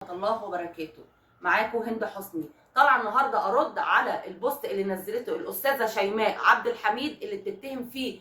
الله وبركاته. معاكم هند حسني. طالعه النهارده ارد على البوست اللي نزلته الاستاذه شيماء عبد الحميد اللي بتتهم فيه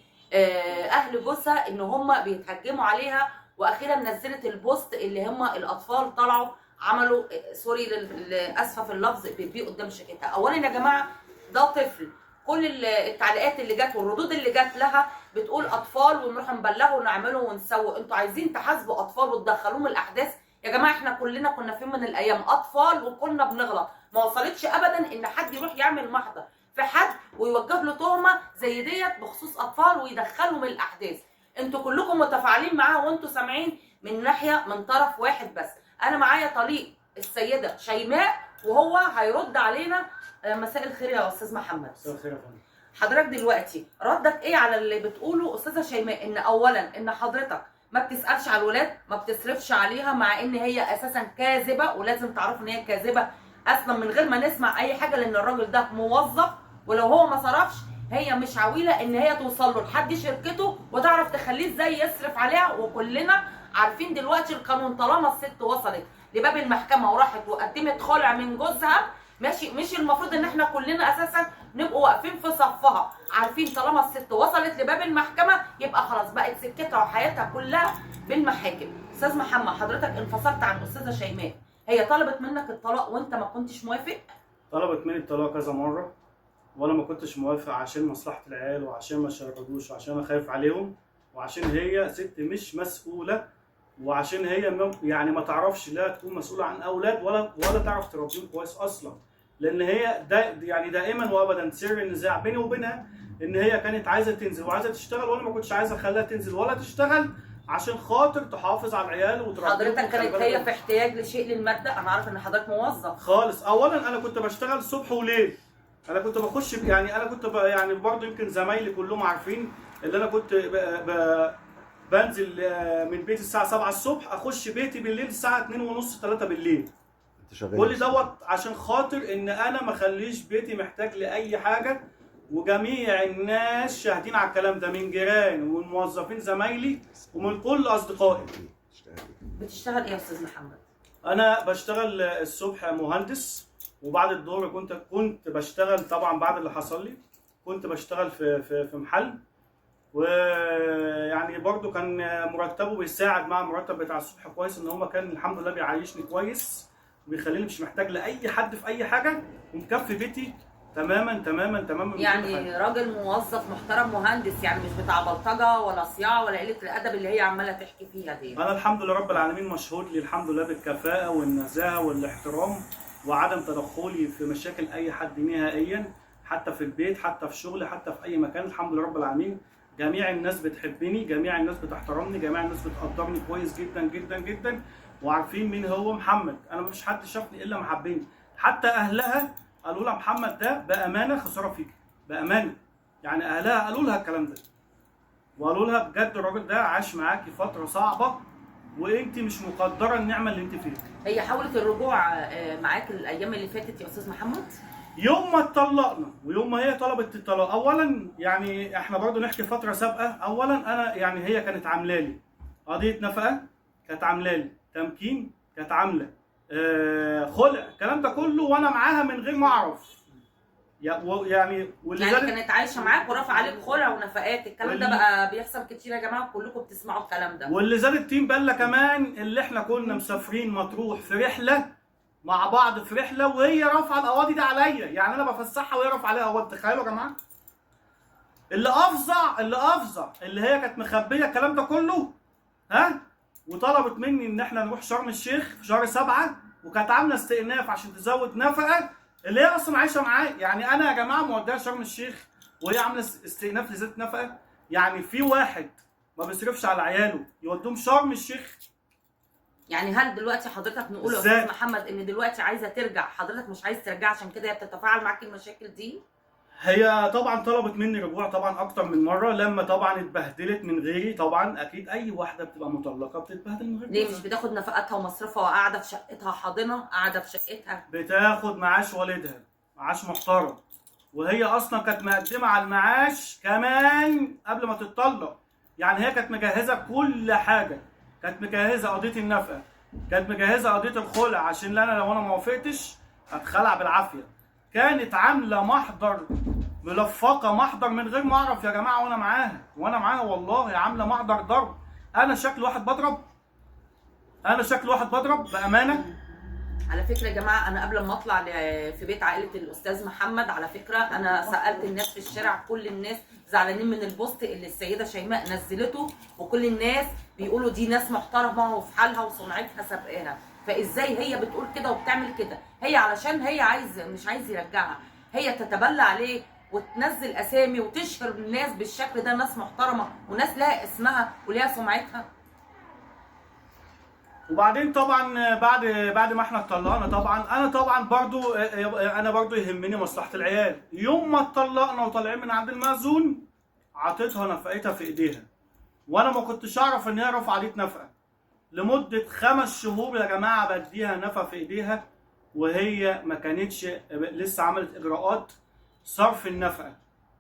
اهل جوزها ان هم بيتهجموا عليها، واخيرا نزلت البوست اللي هم الاطفال طلعوا عملوا سوري اسفه في اللفظ بيبي قدام شقتها. اولا يا جماعه ده طفل، كل التعليقات اللي جت والردود اللي جت لها بتقول اطفال ونروح نبلغه ونعمله ونسوي. انتوا عايزين تحاسبوا اطفال وتدخلوهم الاحداث؟ يا جماعه احنا كلنا كنا في يوم من الايام اطفال وكنا بنغلط. ما وصلتش ابدا ان حد يروح يعمل محضر في حد ويوجه له تهمه زي ديت بخصوص اطفال ويدخلهم الاحداث. انتوا كلكم متفاعلين معاها وانتوا سامعين من ناحيه من طرف واحد بس. انا معايا طليق السيده شيماء وهو هيرد علينا. مساء الخير يا استاذ محمد. مساء الخير يا فندم. حضرتك دلوقتي ردك ايه على اللي بتقوله استاذه شيماء ان اولا ان حضرتك ما بتسالش على الولاد، ما بتصرفش عليها، مع ان هي اساسا كاذبه، ولازم تعرفوا ان هي كاذبه اصلا من غير ما نسمع اي حاجه، لان الراجل ده موظف ولو هو ما صرفش هي مش عويله ان هي توصل له لحد شركته وتعرف تخليه ازاي يصرف عليها. وكلنا عارفين دلوقتي القانون، طالما الست وصلت لباب المحكمه وراحت وقدمت خلع من جوزها ماشي، مش المفروض ان احنا كلنا اساسا نبقوا واقفين في صفها؟ عارفين طالما الست وصلت لباب المحكمه يبقى خلاص بقت سكتها وحياتها كلها بالمحاكم. استاذ محمد، حضرتك انفصلت عن استاذه شيماء، هي طلبت منك الطلاق وانت ما كنتش موافق؟ طلبت مني الطلاق كذا مره وانا ما كنتش موافق عشان مصلحه العيال وعشان ما يشردوش وعشان انا خايف عليهم وعشان هي ست مش مسؤوله وعشان هي يعني ما تعرفش لا تكون مسؤوله عن اولاد ولا تعرف تربيهم كويس اصلا، لان هي يعني دائما وابدا سر النزاع بيني وبينها ان هي كانت عايزه تنزل وعايزه تشتغل وانا ما كنتش عايزه اخليها تنزل ولا تشتغل عشان خاطر تحافظ على العيال وتربيهم. حضرتك كانت هي في احتياج لشيء للماده؟ انا عارفه ان حضرتك موظف خالص. اولا انا كنت بشتغل صبح وليل، انا كنت بخش يعني انا كنت يعني برضه يمكن زمايلي كلهم عارفين اللي انا كنت بنزل من بيتي الساعه 7 الصبح اخش بيتي بالليل الساعه 2:30 3 بالليل. كل دوت عشان خاطر ان انا ما اخليش بيتي محتاج لاي حاجه، وجميع الناس شاهدين على الكلام ده من جيران ومن موظفين زمايلي ومن كل اصدقائي. بتشتغل ايه يا استاذ محمد؟ انا بشتغل الصبح مهندس، وبعد الظهر كنت بشتغل طبعا بعد اللي حصل لي كنت بشتغل في محل، ويعني برضو كان مرتبه بيساعد مع المرتب بتاع الصبح كويس، ان هو كان الحمد لله بيعيشني كويس وبيخليني مش محتاج لاي حد في اي حاجه ومكفي بيتي تماما تماما تماما. يعني راجل موظف محترم مهندس، يعني مش بتاع بلطجه ولا صياعه ولا قله الادب اللي هي عماله تحكي فيها دي. انا الحمد لله رب العالمين مشهود لي الحمد لله بالكفاءه والنزاهه والاحترام وعدم تدخلي في مشاكل اي حد نهائيا، حتى في البيت حتى في شغلي حتى في اي مكان. الحمد لله رب العالمين جميع الناس بتحبني، جميع الناس بتحترمني، جميع الناس بتقدرني كويس جدا جدا جدا، وعارفين مين هو محمد. انا مفيش حد شافني الا محبيني، حتى اهلها قالوا لها محمد ده بامانه خساره فيك، بامانه. يعني اهلها قالوا لها الكلام ده وقالوا لها بجد الراجل ده عاش معاكي فتره صعبه وانت مش مقدره النعمه اللي انت فيها. هي حاولت الرجوع معاك الايام اللي فاتت يا استاذ محمد؟ يوم ما اتطلقنا ويوم ما هي طلبت الطلاق، اولا يعني احنا برضو نحكي فتره سابقه. اولا انا يعني هي كانت عامله لي قضيه نفقه، كانت عامله لي تمكين، كانت عامله خلع، الكلام ده كله وانا معاها من غير ما اعرف. يعني كانت عايشه معاك ورافعه عليك خلع ونفقات. الكلام ده بقى بيحصل كتير يا جماعه، كلكم بتسمعوا الكلام ده. واللي زاد الطين بله كمان اللي احنا كنا مسافرين مطروح في رحله مع بعض، في رحله وهي رافعه القواضي دي عليا، يعني انا بفسحها وهي رافعه عليها قواضي. تخيلوا يا جماعه اللي افظع اللي هي كانت مخبيه الكلام ده كله، ها، وطلبت مني ان احنا نروح شرم الشيخ في شهر 7، وكانت عامله استئناف عشان تزود نفقه اللي هي اصلا عايشه معايا. يعني انا يا جماعه موديها شرم الشيخ وهي عامله استئناف لزياده نفقه؟ يعني في واحد ما بيصرفش على عياله يودوهم شرم الشيخ؟ يعني هل دلوقتي حضرتك نقول يا استاذ محمد ان دلوقتي عايزه ترجع، حضرتك مش عايز ترجع عشان كده هي بتتفاعل معاك المشاكل دي؟ هي طبعا طلبت مني رجوع طبعا اكتر من مره، لما طبعا اتبهدلت من غيري. طبعا اكيد اي واحده بتبقى مطلقه بتتبهدل من غيري. ليه مش بتاخد نفقاتها ومصروفها وقاعده في شقتها حاضنه، قاعده في شقتها؟ بتاخد معاش والدها، معاش محترم، وهي اصلا كانت مقدمه على المعاش كمان قبل ما تتطلق. يعني هي كانت مجهزه كل حاجه، كانت مجهزه قضيه النفقه، كانت مجهزه قضيه الخلع عشان انا لو انا ما وافقتش هتخلع بالعافيه. كانت عامله محضر، ملفقه محضر من غير ما اعرف يا جماعه، وانا معاها والله عامله محضر ضرب. انا شكل واحد بضرب بامانه. على فكره يا جماعه، انا قبل ما اطلع في بيت عائله الاستاذ محمد، على فكره انا سالت الناس في الشارع، كل الناس زعلانين من البوست اللي السيده شيماء نزلته، وكل الناس بيقولوا دي ناس محترمه وفي حالها وسمعتها سابقاها، فازاي هي بتقول كده وبتعمل كده؟ هي علشان هي مش عايز يرجعها، هي تتبلى عليه وتنزل اسامي وتشهر الناس بالشكل ده، ناس محترمه وناس لها اسمها وليها سمعتها. وبعدين طبعا بعد ما احنا اتطلقنا، طبعا انا برضو يهمني مصلحه العيال. يوم ما اتطلقنا وطالعين من عند المأذون، عطيتها نفقتها في ايديها، وانا ما كنتش اعرف ان هي رافعه عليه نفقه. لمده 5 شهور يا جماعه بديها نفقه في ايديها، وهي ما كانتش لسه عملت اجراءات صرف النفقه.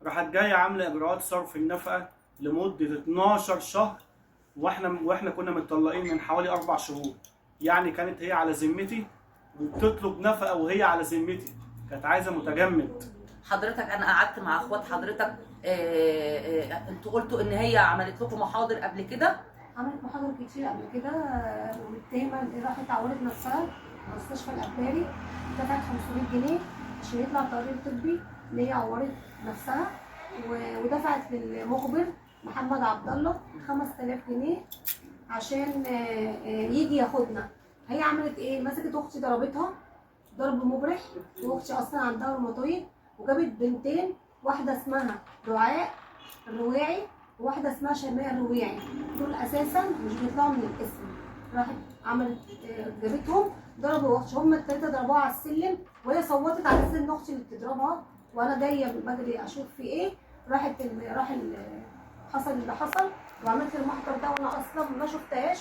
راحت جايه عامله اجراءات صرف النفقه لمده 12 شهر، واحنا كنا متطلقين من حوالي 4 شهور. يعني كانت هي على ذمتي وبتطلب نفقه وهي على ذمتي، كانت عايزه متجمد. حضرتك انا قعدت مع اخوات حضرتك، انتوا قلتوا ان هي عملت لكم محاضر قبل كده؟ عملت محاضر كتير قبل كده، والمتهمه اللي راحت عورت نفسها في مستشفى الابداري، دفعت 500 جنيه عشان يطلع تقرير طبي ان هي عورت نفسها، ودفعت للمخبر محمد عبد الله 5000 جنيه عشان يجي ياخدنا. هي عملت ايه؟ مسكت اختي ضربتها ضرب مبرح، واختي اصلا عندها روماتويد، وجابت بنتين، واحده اسمها دعاء الرواعي وواحده اسمها شيماء الرواعي، دول اساسا مش بيطلعوا من الاسم. راحت عملت جابتهم ضربوا اختي، هم الثلاثه ضربوها على السلم، وهي صوتت على اساس ان اختي اللي بتضربها، وانا جايه بجري اشوف في ايه. راح حصل اللي حصل، وعملت المحضر ده وانا اصلا ما شفتهاش،